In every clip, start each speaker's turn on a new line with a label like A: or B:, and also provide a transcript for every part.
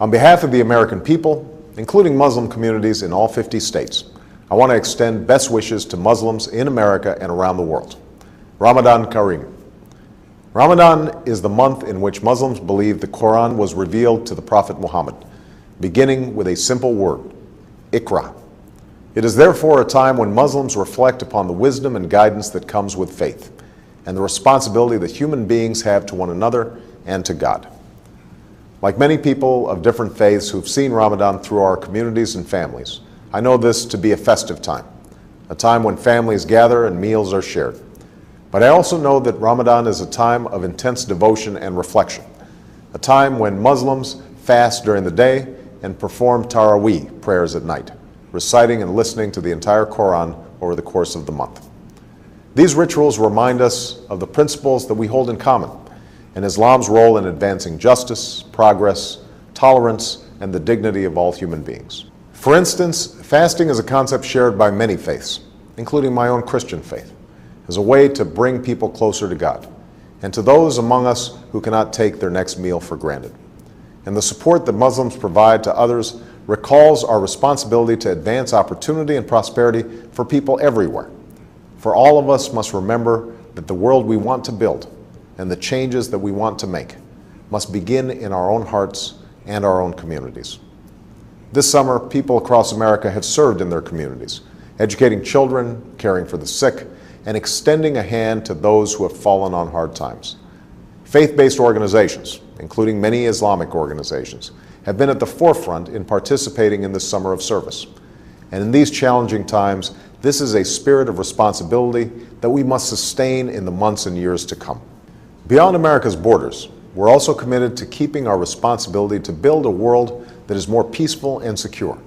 A: On behalf of the American people, including Muslim communities in all 50 states, I want to extend best wishes to Muslims in America and around the world. Ramadan karem. Ramadan is the month in which Muslims believe the Quran was revealed to the Prophet Muhammad, beginning with a simple word, Iqra. It is therefore a time when Muslims reflect upon the wisdom and guidance that comes with faith, and the responsibility that human beings have to one another and to God. Like many people of different faiths who've seen Ramadan through our communities and families, I know this to be a festive time, a time when families gather and meals are shared. But I also know that Ramadan is a time of intense devotion and reflection, a time when Muslims fast during the day and perform Taraweeh prayers at night, reciting and listening to the entire Quran over the course of the month. These rituals remind us of the principles that we hold in common, and Islam's role in advancing justice, progress, tolerance, and the dignity of all human beings. For instance, fasting is a concept shared by many faiths, including my own Christian faith, as a way to bring people closer to God, and to those among us who cannot take their next meal for granted. And the support that Muslims provide to others recalls our responsibility to advance opportunity and prosperity for people everywhere. For all of us must remember that the world we want to build and the changes that we want to make must begin in our own hearts and our own communities. This summer, people across America have served in their communities, educating children, caring for the sick, and extending a hand to those who have fallen on hard times. Faith-based organizations, including many Islamic organizations, have been at the forefront in participating in this summer of service. And in these challenging times, this is a spirit of responsibility that we must sustain in the months and years to come. Beyond America's borders, we're also committed to keeping our responsibility to build a world that is more peaceful and secure.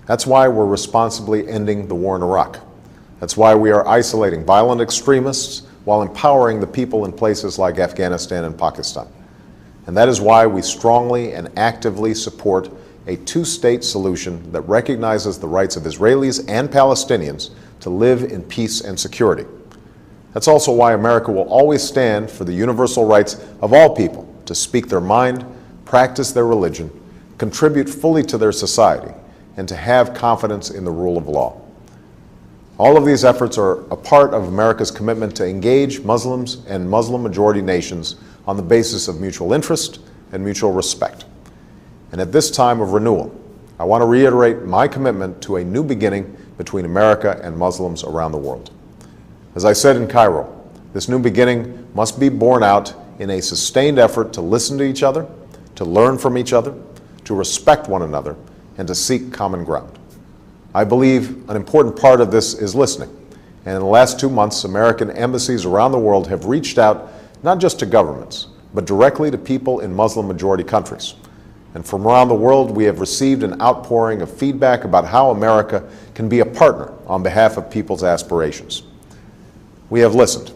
A: That's why we're responsibly ending the war in Iraq. That's why we are isolating violent extremists while empowering the people in places like Afghanistan and Pakistan. And that is why we strongly and actively support a two-state solution that recognizes the rights of Israelis and Palestinians to live in peace and security. That's also why America will always stand for the universal rights of all people to speak their mind, practice their religion, contribute fully to their society, and to have confidence in the rule of law. All of these efforts are a part of America's commitment to engage Muslims and Muslim-majority nations on the basis of mutual interest and mutual respect. And at this time of renewal, I want to reiterate my commitment to a new beginning between America and Muslims around the world. As I said in Cairo, this new beginning must be borne out in a sustained effort to listen to each other, to learn from each other, to respect one another, and to seek common ground. I believe an important part of this is listening. And in the last 2 months, American embassies around the world have reached out not just to governments, but directly to people in Muslim-majority countries. And from around the world, we have received an outpouring of feedback about how America can be a partner on behalf of people's aspirations. We have listened,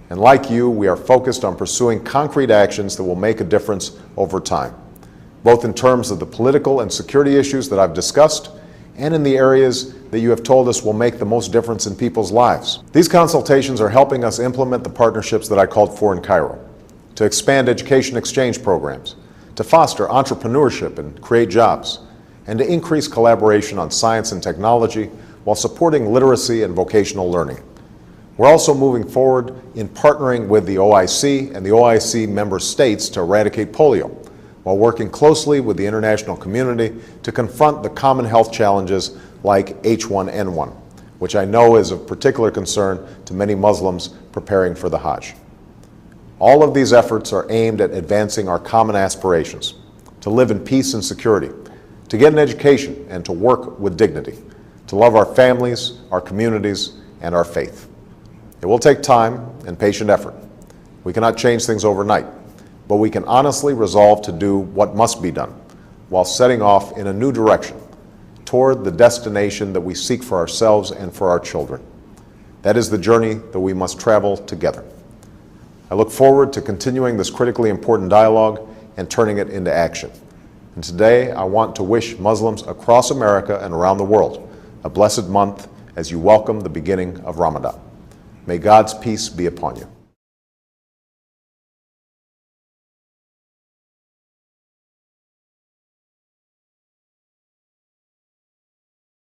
A: and like you, we are focused on pursuing concrete actions that will make a difference over time, both in terms of the political and security issues that I've discussed, and in the areas that you have told us will make the most difference in people's lives. These consultations are helping us implement the partnerships that I called for in Cairo, to expand education exchange programs, to foster entrepreneurship and create jobs, and to increase collaboration on science and technology while supporting literacy and vocational learning. We're also moving forward in partnering with the OIC and the OIC member states to eradicate polio, while working closely with the international community to confront the common health challenges like H1N1, which I know is of particular concern to many Muslims preparing for the Hajj. All of these efforts are aimed at advancing our common aspirations, to live in peace and security, to get an education and to work with dignity, to love our families, our communities, and our faith. It will take time and patient effort. We cannot change things overnight, but we can honestly resolve to do what must be done while setting off in a new direction toward the destination that we seek for ourselves and for our children. That is the journey that we must travel together. I look forward to continuing this critically important dialogue and turning it into action. And today, I want to wish Muslims across America and around the world a blessed month as you welcome the beginning of Ramadan. May God's peace be upon you.